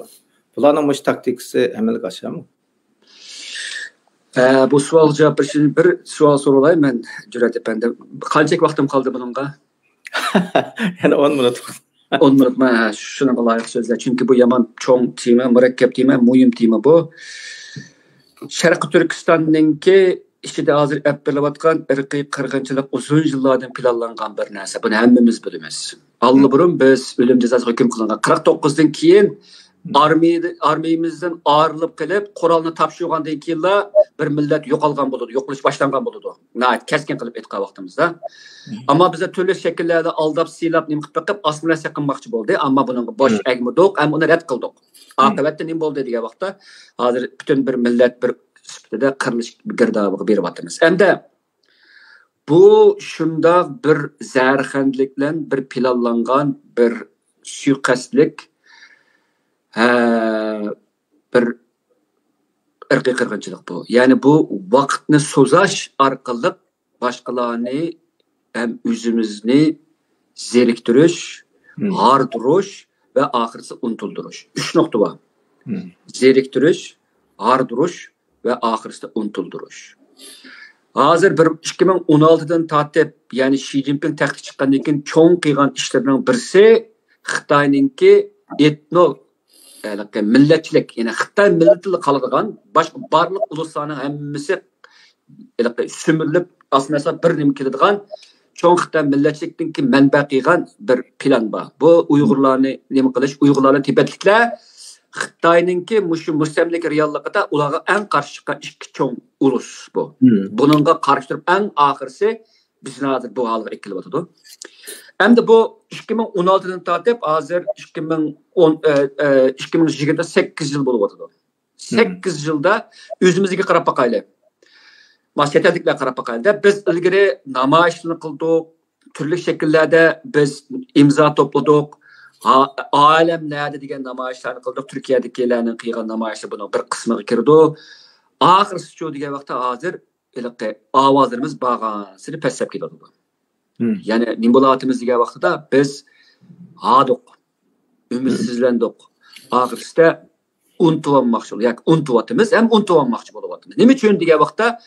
bularning mush taktikasi amalga oshadimi? Bu savol javob berishni bir savol so'rayman men Jur'at efendi. Qancha vaqtim qoldi bunga? Yana 10 minut. 10 minut ma shuni loyiq so'zlar. Chunki bu yomon cho'ng tema, murakkab tema, muhim tema bu. Sharq Turkistonninki İçinde hazır yapılayotgan irqiy qirg'inchilik uzun yillardan planlangan bir narsa. Buni hammamiz bilamiz. Allıburun biz o'lim jazosiga hukm qilingan 49dan keyin armiyamizdan ayrılib qilib, qurolni topshirgandan keyinla bir millat yo'qolgan bo'ladi, yo'qolish boshlangan bo'ladi. Nəhayət keskin qilib aytgan vaqtimizda. Ammo bizga turli shakllarda aldab, siylab, nima qilib qilib assimilyatsiya qilmoqchi bo'ldi. Ammo buningga bosh egmadik, ham uni rad qildik. Oqibatda nima bo'ldi degan vaqtda hozir butun bir millat bir sifatida qirilish girdobiga beryapmiz. Endi bu shunda bir zarxandlik bilan bir planlangan bir suiqasdlik bir irqiy qirg'inchilik bu. Ya'ni bu vaqtni so'zash orqali boshqalarni ham o'zimizni zeriktirish, g'ardirish va oxirisi unuttirish. 3 nuqta bor. Zeriktirish, g'ardirish ve ahiriste unutuldurmuş. Hazır bir 2016'dan tartib, yani Xi Jinping taxtga chiqqandan keyin cho'ng qilgan ishlarning birisi Xitoyninki etno millatchilik, ya'ni Xitoy millatini qoladigan boshqa barliq uluslarning hammasi sumirilib aslida bir nima keladigan cho'ng Xitoy millatchilikdan manba qilgan bir plan bor. Bu Uyg'urlarni nima qilish, Uyg'urlarni Tibetliklar Xitoyninki mushu mustamlika realligida ularga eng qarshi chiqqan ikki cho'ng ulus bu. Buningga qarshi turib eng oxirisi bizni hozir bu holga kelib Endi bu 2016dan tortib hozir 2020 8 yil bo'lib o'tadi. 8 yilda o'zimizga qarab boqaylik. Mas'uliyatliklar qarab boqaylik. Biz ilgari namoyishlarni qildik, turli shakllarda biz imzo to'pladik. Olam nada degan namoyishlarni qildik. Turkiyadagilarning qilgan namoyishi buning bir qismiga kirdi. Oxirisi shu degan vaqtda hozir ovozlarimiz bag'ansini pastlab ketadi. Yani nimbolatımız diye vaqtida biz hadık, ümitsizlendik. Ağırlıkta unutulmakçı oluyor. Yani unutuvatımız hem unutulmakçı buluvatımız. Ne için diye vaqtda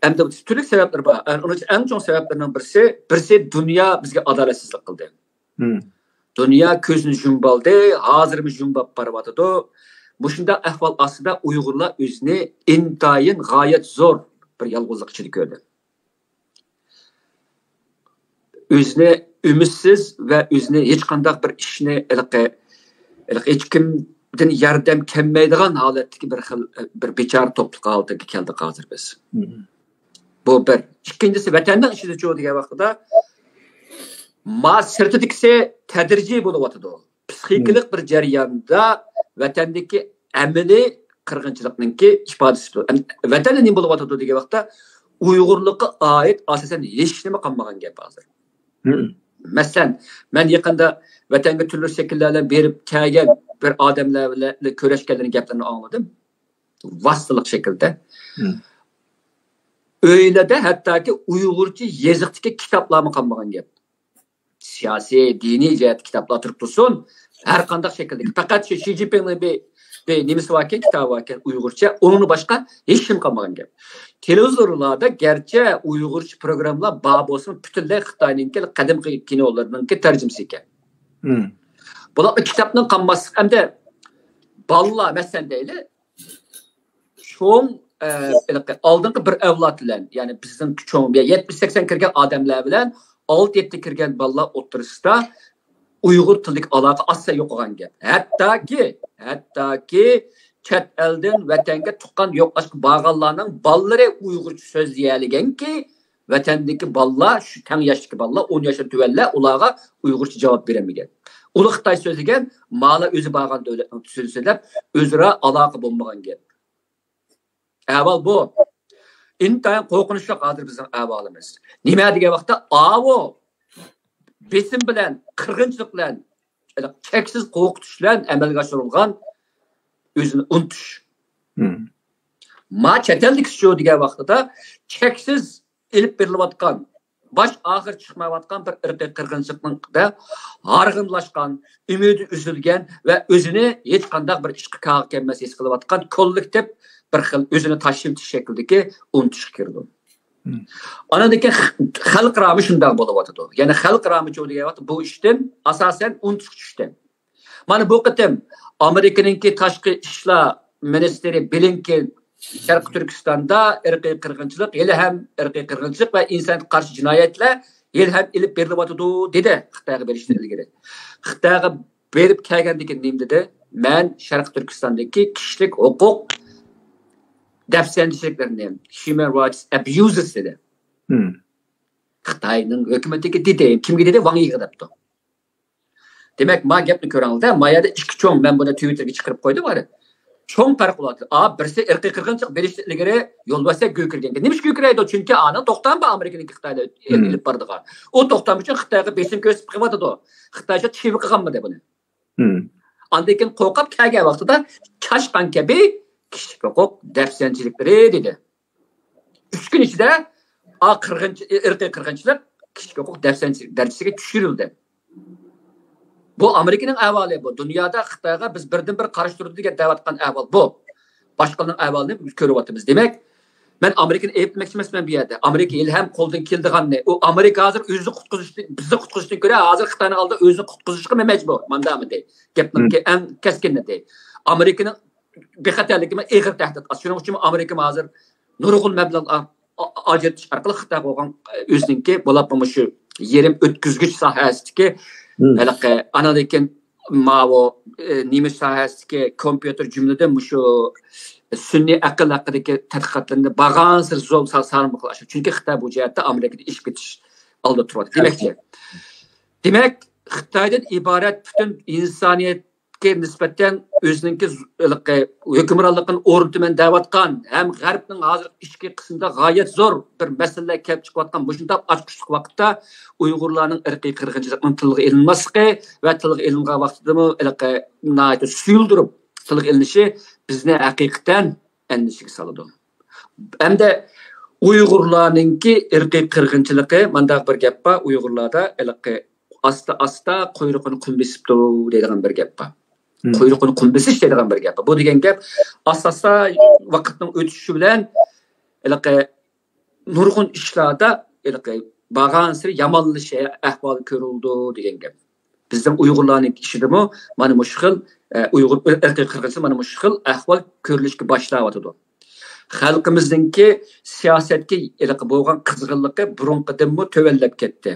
hem de türlü sebepler var. Onun için en çok sebeplerinden birisi dünya bizge adaletsizlik kıldı. Dünya közünü jumbaldı, hazırımız jumbap baravatıdı. Bu şimdi ahval aslında Uygurlar özünü intayın gayet zor bir yalgızlık içinde gördü. Özüne ümitsiz ve özüne hiç qandaq bir işini hiç kimden yardım kelmeydigan holatdagi bir bechora to'pliq holatiga keldik hozir biz. Bu bir. İkincisi vatanning ishida cho'g degan vaqtida ma sirtidikisi tadrijiy bo'lib o'tadi. Psixikalik bir jarayonda vatandagi amaliy qirg'inchilikninki ifodasi. Vatanda nima bo'lib o'tadi degan vaqtda Uyg'urlikqa oid asosan hech nima qolmagan gap hozir. Mesela ben yakında vatanga türlü şekillerle berip kelgan bir odamlar bilan ko'rashganlarning gaplarini anladım. Vasıtılık şekilde. Öylede hatta ki Uygurca yazıktaki kitaplarımı kalmagan gap. Siyasi, dini cihet kitaplar turib tursun. Her qandaq şekilde. Fakat Xi Jinping'in bir nimesi varken, kitabı varken Uygurca, onun başka hiç kim kalmagan gap. Televizorlarda gerçi Uygurca programlar bağ olsun, bütünlüğü Xitay'nınki qadimki kinolarınki tercümesi ekan. Bular kitapning qanması, hem de ballar mesela deyli, çoğun aldığın bir evlat bilen, yani bizim çoğun 70-80 kirgen adamlar bilen 6-7 kirgen ballar oturuşta Uygur tillik alaka asla yok olan gap. Hatta ki chet elden vatanga tuqqan yo'qlashga borganlarning ballari Uyg'urcha so'zlaydigan ki vatandagi ballar, shu tang yoshdagi ballar 10 yoshdan tuvanlar ularga Uyg'urcha javob beramagan. Ular Xitoy so'zlagan, ma'la o'zi borgan davlatning so'zlab o'zaro aloqa bo'lmagan gap. Avval bu intayin qo'rqinchli hozir bizning ahvolimiz. Nima degan vaqtda avo besim bilan, qirg'inchilik bilan, cheksiz qo'rqitish bilan amalga oshirilgan özünü unutish. Ma chetellik shu degan vaqtida cheksiz ilib berilayotgan, bosh oxir chiqmayotgan bir irqiy qirg'inchilikda harg'inlashgan, umidi uzilgan va o'zini hech qanday bir ishga qolib kelmas his qilayotgan kollektiv bir xil o'zini tashkil shaklidagi unutish kirdi. Anadaki xalq rami shunday bo'lib o'tadi. Ya'ni xalq rami degan vaqt bu ishdan asosan unutish tushdi. Mana bu qitim Amerika'nınki tashqi ishlar ministri Blinken Sharq Turkistonda irqiy qirg'inchilik, hali ham irqiy qirg'inchilik va insonga qarshi jinoyatlar hali ham ilib berilyotdi dedi Xitoyga berishdan ilgari. Xitoyga berib kelgandan keyin dedi, men Sharq Turkistondagi kishilik huquq dafsanchiliklarni, human rights abuses dedi. Xitoyning hukumatiga dedi, kimga dedi? Wang Yiga debdi. Demek ma gapni ko'rangizda, mayada ikki cho'ng, men buni Twitterga chiqarib qo'ydim bari. Cho'ng farq bo'ladi. Birisi irqiy qirg'inchilik berishdan ilgari yo'lbasa go'kirgan. Nima go'kiraydi? Chunki ana to'xtam bor Amerikaning Xitoyda ilib bordigan. O to'xtam uchun Xitoyga besim ko'rsatib qilyapti. Xitoycha chivi qilganmidi buni? Andan keyin qo'rqib kelgan vaqtida Kashqan kabi kishilik huquq dafsanchiliklari dedi. 3 kun ichida irqiy qirg'inchilik kishilik huquq dafsanchilik darajasiga tushirildi. Bu Amerika'nın ahvali bu. Dünyada Xitoyga biz birdan bir qarshi turdi degan da'vatgan ahvol bu. Boshqalarning ahvolini biz ko'ryapmiz. Demak, Ben Amerika'nı eyiplemek emasman bu yerda. Amerika ilham qo'ldan keldiganni. O Amerika hozir o'zini qutqizishni, bizni qutqizishdan ko'ra hozir Xitoyning oldida o'zini qutqizishga majbur. Mandami dey. Gapning eng keskin dey. Amerikaning bexatarligi ig'ir tahdid. Shuning uchun Amerika hozir nurg'un mablag' ajratish orqali Xitoy bo'lgan o'ziningki bo'lib shu yerim o'tkazgich sohasidagi halaqa analikin mavo nimish sohasidagi kompyuter jumladan shu sunniy aql haqidagi tadqiqotlarni bag'ansir zo'r sarmoq qilish. Chunki Xitoy bu jihatda Amerikada ish ketish oldida turadi. Demak, Xitoydan iborat butun insoniyatga nisbatan o'ziningki hukmronlikni o'rnataman deyotgan ham G'arbning hozir ichki qismida g'oyat zo'r bir masalalar kelib chiqayotgan bu shunday ochqishlik vaqtda Uyg'urlarning irqiy qirg'inchiligining tilga ilinmasligi va tilga ilingan vaqtida suyuldirib tilga ilinishi bizni haqiqatan endişeге soladi. Hamda Uyg'urlarningki irqiy qirg'inchiligi mandaq bir gap bor, Uyg'urlarda asta quyruqini qum besibdi deydigan bir gap bor. Quyruqini qum besish deydigan bir gap bor. Bu degan gap asta vaqtning o'tishi bilan nurg'un ishlarda bag'ansir yomonlashish ahvoli ko'rildi degan gap. Bizning Uyg'urlarning ishidimi mana bu xil Uyg'ur irqiy qirg'inchiligi mana bu xil ahvol ko'rilishga boshlayotdi. Xalqimizningki siyosatga bo'lgan qizg'inligi burunqidanmi tövallab ketdi.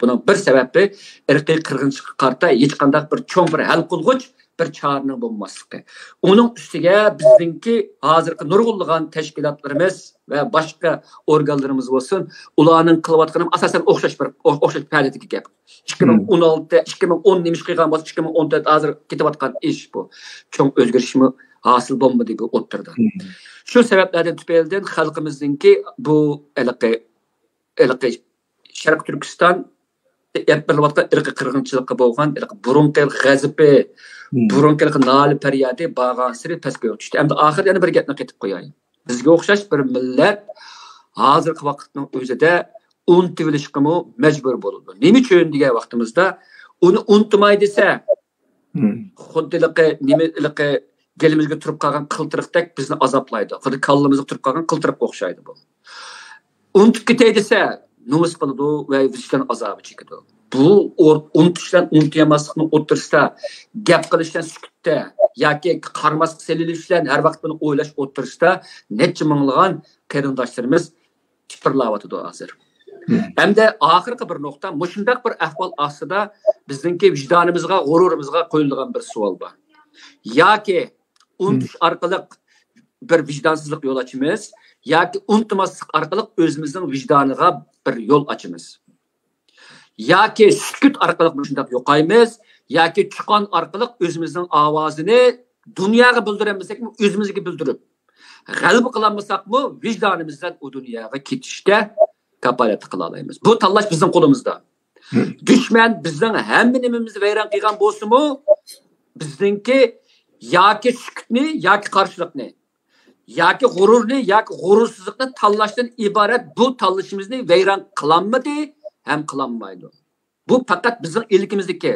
Bunun bir sababi irqiy qirg'inchilikqa qarta hech qanday bir cho'ng bir hal qilg'uch bir choraning bo'lmasligi. Uning ustiga bizningki hozirgi nurg'unlagan tashkilotlarimiz va boshqa organlarimiz bo'lsin, ularning qilayotgani asosan o'xshash faoliyatga gap. 2016, 2010 nimish qilgan bo'lsa, 2014 hozir ketayotgan ish bu. Cho'ng o'zgarishmi hosil bo'lmadi bu o'ttirdi. Shu sabablardan tufaylidan xalqimizningki bu Sharq Turkiston yapılıyotgan irqiy qirg'inchilikqa bo'lgan burunqi g'azabi, burunqi noli faryodi bag'ansiri pastga tushdi. Endi oxir yana bir gapni qaytib qo'yaylik. Bizga o'xshash bir millat hozirgi vaqtning o'zida unutib majbur bo'ldi. Nima uchun degan vaqtimizda uni unutmay desa, xuddiligi nimaligi gelimizga turib qolgan qiltiriqdek bizni azoblaydi. Xuddi kallamizga turib qolgan qiltiriqqa o'xshaydi bu. Unutib ketay desa, nomus qiladi va vicdan azobi chekadi. Bu unutishdan unutmaslikning o'tirsida, gap qilishdan sukutda yoki qarmaslik selilishdan har vaqt buni o'ylash o'tirsida necha minglagan qarindoshlarimiz tipirlayotdi hozir. Hamda oxirgi bir nuqta, mushundaq bir ahvol ostida bizningki vijdonimizga, g'ururimizga qo'yilgan bir savol bor. Yoki unutish orqali bir vijdonsizlik yo'l ochamiz, yoki unutmaslik orqali o'zimizning vijdoniga bir yo'l ochamiz. Yoki sukut orqali shunday yo'qaymiz, yoki chiqon orqali o'zimizning ovozini dunyoga bildiramizakmi, o'zimizga bildirib, g'alaba qilolmasakmi, vijdonimizdan u dunyoga ketishga kapolat qila olamiz. Bu tanlash bizning qo'limizda. Dushman bizning hammanimizni vayron qilgan bo'lsa-mu, bizningki yoki sukutni, yoki qarshilikni, yoki g'ururni, yoki g'urursizlikni tanlashdan iborat bu tanlashimizni vayron qilanmadi, ham qilanmaydi. Bu faqat bizning ilkimizdagi,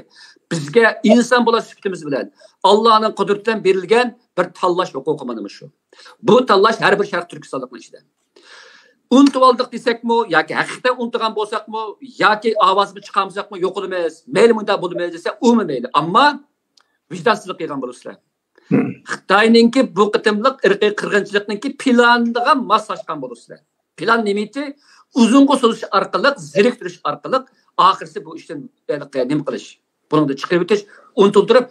bizga inson bo'lish sifatimiz bilan Allohning qudratidan berilgan bir tanlash huquqi mana shu. Bu tanlash har bir Sharq Turkistonlikning ishida. Unutib oldik desakmi, yoki haqiqatan unutgan bo'lsakmi, yoki ovozimiz chiqamsakmi, yo'qolamiz, mayli bunda bo'lmaydi desa, mayli. Ammo vijdonsizlik qilgan bo'lasizlar. Xitoyningki bu qitimliq irqiy qirg'inchilikningki planiga moslashgan bo'lasizlar. Plan nimati uzunga so'zish orqali, zeriktirish orqali oxirisi bu ishdan nima qilish, buningda chiqib o'tish, unutiltirib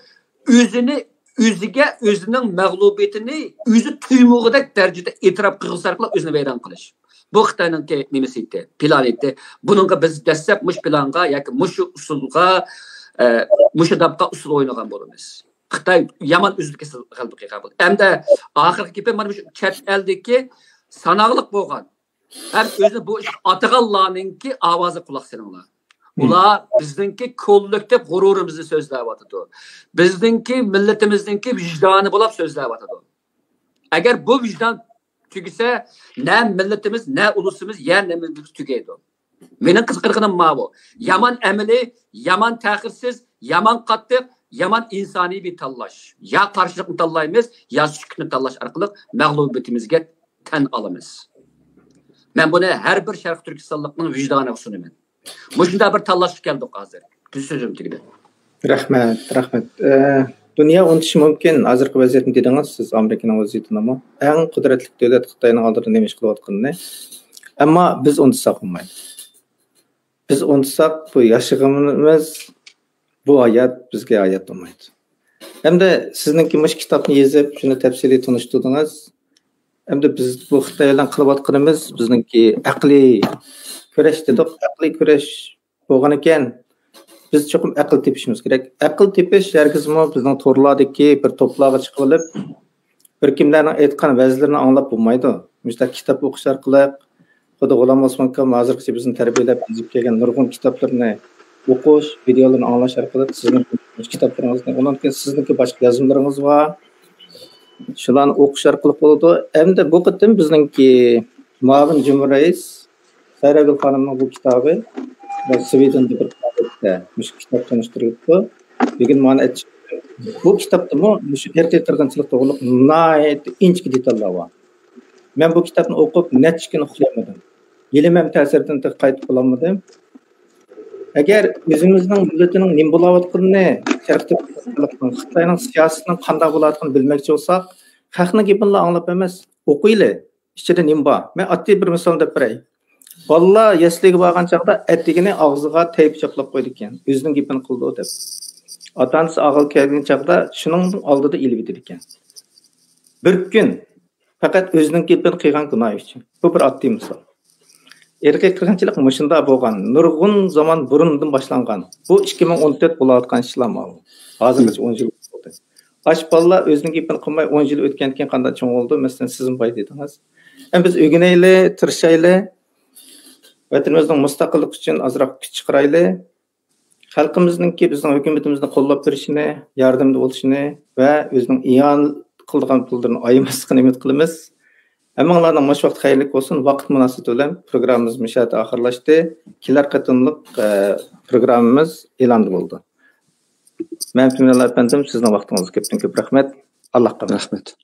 o'ziga o'zining mag'lubiyatini o'zi tuymog'idek darajada e'tirof qilg'isi orqali o'zini vayron qilish. Bu Xitoyningki nimasi edi, plan edi. Buningga biz dastlab mush planga yoki mush usulga, mush dabqa usul o'ynagan bo'lamiz. Xitoy yomon o'zlikka g'alaba qilgan bo'ldi. Hamda oxirgi gapi mana shu chet eldagi sanoqliq bo'lgan. Ham o'zi bu ish atag'anlarningki ovozi quloq solinglar. Ular bizningki kollektiv g'ururimizni so'zlayotdi. Bizningki millatimizningki vijdoni bo'lib so'zlayotdi. Agar bu vijdon tugisa, na millatimiz, na ulusimiz, yanimiz tugaydi. Mening qiziqirganim bu. Yomon amali, yomon ta'xirsiz, yomon qattiq, yomon insoniy bir tanlash. Ya qarshilikni tanlaymiz, ya sukutni tanlash orqali mag'lubiyatimizga tan olamiz. Men buni her bir Şarkı Türkistanlıkning vijdoniga sunaman. Mushunda bir tanlashga keldik hozir. So'zim tugadi. Rahmat. Dünya unutishi mumkin. Hozirgi vaziyatni dedingiz, siz Amerikaning vaziyatini eng qudratli davlat Xitoyning oldida nima ish qilayotganini. Ammo biz unutsak bo'lmaydi. Biz unutsak bu yashag'imiz bu hayot bizga hayot bo'lmaydi. Hamda sizningki mush kitobni yozib, shuni tafsiliy tunishtirdingiz. Hamda biz bu Xitoy bilan qilayotganimiz bizningki aqliy kurash dedik. Aqliy kurash bo'lgan ekan, biz cho'qim aql tepishimiz kerak. Aql tepish hargizmi bizning to'rlardagi bir to'plarga chiqib olib, bir kimlarning aytgan vazlarini anglab bo'lmaydi. Misol kitob o'qish orqali Xudo G'ulom Osmon akam hozirgacha bizni tarbiyalab yozib kelgan nurg'un kitoblarni o'qish, videolarni anglash orqali sizning kitoblaringizni, undan keyin sizningki boshqa yozmalarınız bor. Shularni o'qish orqali bo'ladi. Endi bu qitim bizningki muavin Cumhur Rais Sayragul xonimning bu kitobi va Sweden'da bir kitobda mush kitob tanishtirildi. Bugun mana bu kitobda shu erkak qirg'inchilik to'g'riliq nihoyat inchki detallar bor. Men bu kitobni o'qib necha kun uxlamadim. Yelim ham ta'siridan qaytib qolmadim. Agar o'zimizning millatining nima bo'layotganini, Xitoyning siyosatining qanday bo'layotganini bilmoqchi bo'lsak, xalqning gapini anglab emas, o'qiyli. Ichida nima bor? Men oddiy bir misol deb beray. Bolalar yasliga borgan chaqda etigini og'ziga tayib choplab qo'ydi ekan. O'zining gapini qildi deb. Ota-onasi og'il kelgan chaqda shuning oldida ilib edir ekan. Bir kun faqat o'zining gapini qilgan gunohi uchun. Bu bir oddiy misol. Erkak qirg'inchilik mushunda bo'lgan, nurg'un zaman burundan boshlangan. Bu 2014 bo'layotgan ishlar bu. Hozirgacha 10 yil bo'ldi. Yosh bolalar o'zining gapini qilmay 10 yil o'tgandan keyin qanday cho'ng bo'ldi? Masalan, sizning boy dedingiz. Biz o'rganayli, tirishayli, vatanimizning mustaqillik uchun azroq kuch chiqarayli. Xalqimizningki bizning hukumatimizning qo'llab turishini, yordamda bo'lishini va o'zining iyon qilgan pullarni ayamasligini umid qilamiz. Hammanglarning mush vaqt xayrli bo'lsin. Vaqt munosabati bilan programmamiz mushata oxirlashdi. Kelar qatimliq programmamiz e'lon bo'ldi. Men Tumanlar apandim, sizning vaqtingizga ko'p rahmat. Allohga rahmat.